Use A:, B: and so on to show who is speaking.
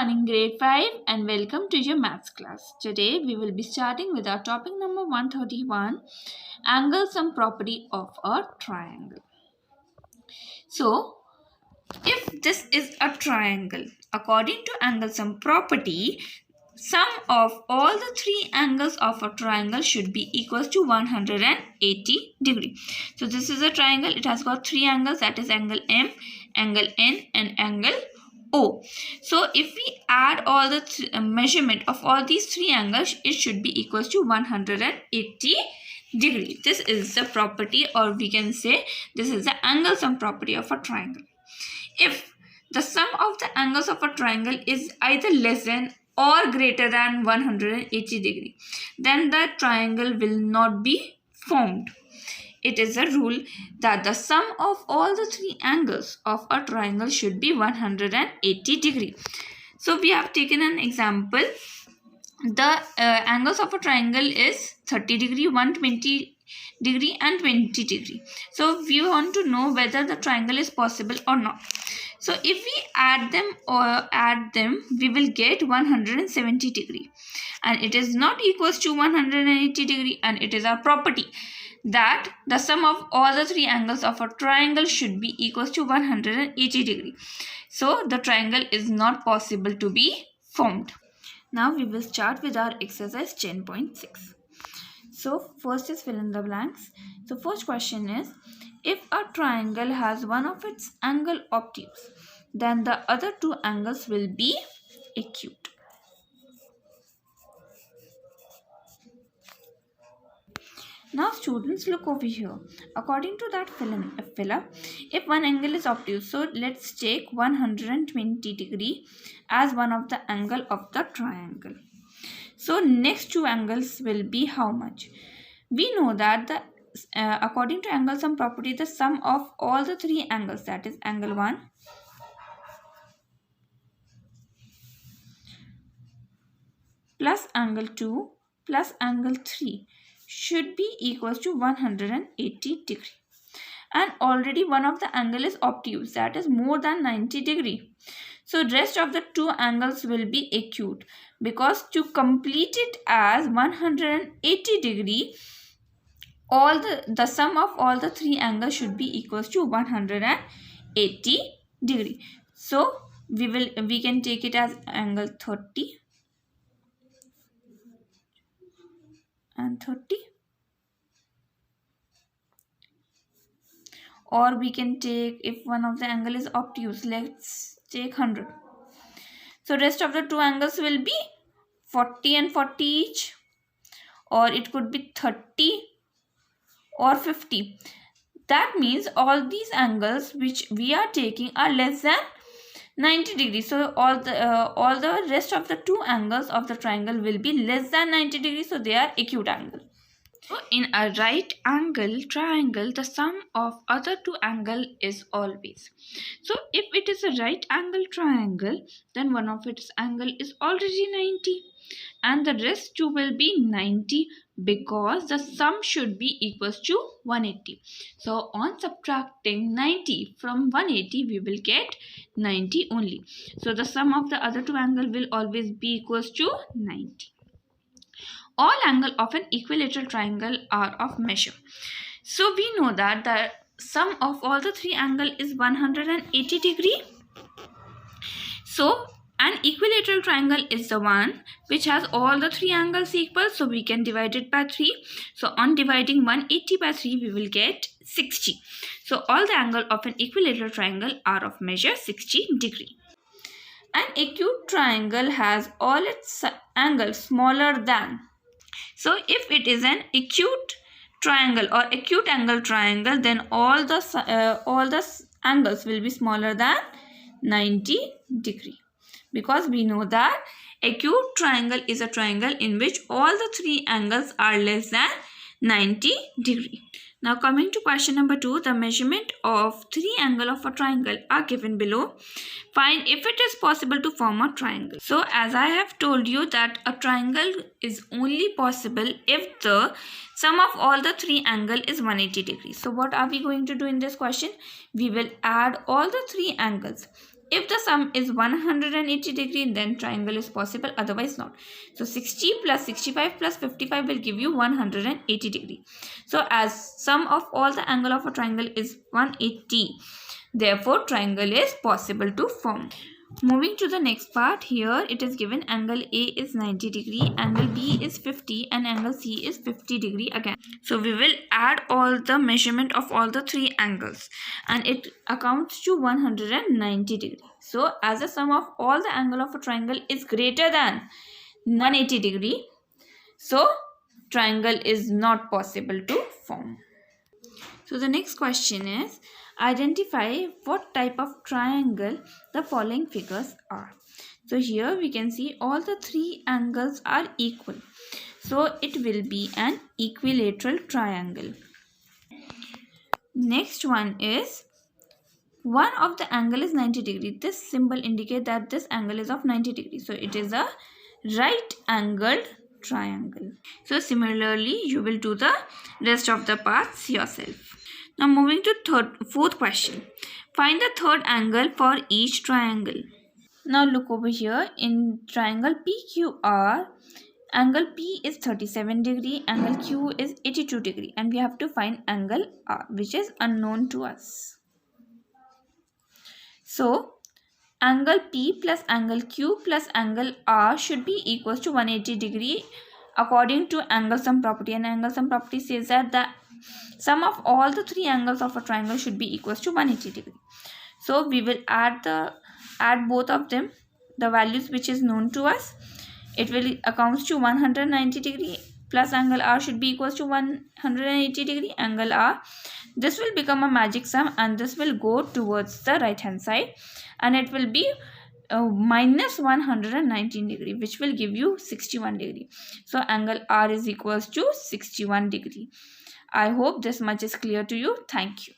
A: morning, grade 5, and welcome to your maths class. Today we will be starting with our topic number 131, angle sum property of a triangle. So, if this is a triangle, according to angle sum property, sum of all the three angles of a triangle should be equal to 180 degree. So this is a triangle. It has got three angles, that is angle M, angle N, and angle O. So if we add all the measurement of all these three angles, it should be equal to 180 degree. This is the property, or we can say this is the angle sum property of a triangle. If the sum of the angles of a triangle is either less than or greater than 180 degree, then the triangle will not be formed. It is a rule that the sum of all the three angles of a triangle should be 180 degree. So we have taken an example. The angles of a triangle is 30 degree, 120 degree and 20 degree. So we want to know whether the triangle is possible or not. So if we add them, we will get 170 degree, and it is not equals to 180 degree, and it is our property that the sum of all the three angles of a triangle should be equals to 180 degree. So the triangle is not possible to be formed. Now we will start with our exercise 10.6. So first is fill in the blanks. So first question is, if a triangle has one of its angle obtuse, then the other two angles will be acute. Now students, look over here. According to that filler, if one angle is obtuse, so let's take 120 degree as one of the angle of the triangle. So next two angles will be how much? We know that according to angle sum property, the sum of all the three angles, that is angle 1, plus angle 2 plus angle 3 should be equals to 180 degree. And already one of the angle is obtuse, that is more than 90 degree. So rest of the two angles will be acute, because to complete it as 180 degree, all the sum of all the three angles should be equals to 180 degree. So we can take it as angle 30 and 30, or we can take, if one of the angle is obtuse, let's take 100. So rest of the two angles will be 40 and 40 each, or it could be 30 or 50. That means all these angles which we are taking are less than 90 degrees. So all the rest of the two angles of the triangle will be less than 90 degrees. So they are acute angle. So in a right angle triangle, the sum of other two angles is always. So if it is a right angle triangle, then one of its angle is already 90, and the rest two will be 90, because the sum should be equals to 180. So on subtracting 90 from 180, we will get 90 only. So the sum of the other two angle will always be equals to 90. All angles of an equilateral triangle are of measure. So we know that the sum of all the three angles is 180 degree. So an equilateral triangle is the one which has all the three angles equal. So we can divide it by 3. So on dividing 180 by 3, we will get 60. So all the angles of an equilateral triangle are of measure 60 degree. An acute triangle has all its angles smaller than. So if it is an acute triangle or acute angle triangle, then all the angles will be smaller than 90 degree, because we know that acute triangle is a triangle in which all the three angles are less than 90 degree. Now coming to question number 2, the measurement of three angles of a triangle are given below. Find if it is possible to form a triangle. So as I have told you that a triangle is only possible if the sum of all the three angles is 180 degrees. So what are we going to do in this question? We will add all the three angles. if the sum is 180 degree, then triangle is possible, otherwise not. So 60 plus 65 plus 55 will give you 180 degree. So as sum of all the angle of a triangle is 180, therefore triangle is possible to form. Moving to the next part, here it is given angle A is 90 degree, angle B is 50 and angle C is 50 degree again. So we will add all the measurement of all the three angles and it accounts to 190 degree. So as the sum of all the angle of a triangle is greater than 180 degree, so triangle is not possible to form. So the next question is, identify what type of triangle the following figures are. So here we can see all the three angles are equal. So it will be an equilateral triangle. Next one is, one of the angle is 90 degree. This symbol indicates that this angle is of 90 degree. So it is a right angled triangle. So similarly, you will do the rest of the parts yourself. Now moving to fourth question. Find the third angle for each triangle. Now look over here in triangle PQR. Angle P is 37 degree, angle Q is 82 degree, and we have to find angle R, which is unknown to us. So angle P plus angle Q plus angle R should be equals to 180 degree according to angle sum property, and angle sum property says that the sum of all the three angles of a triangle should be equals to 180 degree. So we will add both of them, the values which is known to us. It will accounts to 190 degree plus angle R should be equals to 180 degree angle R. This will become a magic sum and this will go towards the right hand side and it will be minus 119 degree, which will give you 61 degree. So angle R is equals to 61 degree. I hope this much is clear to you. Thank you.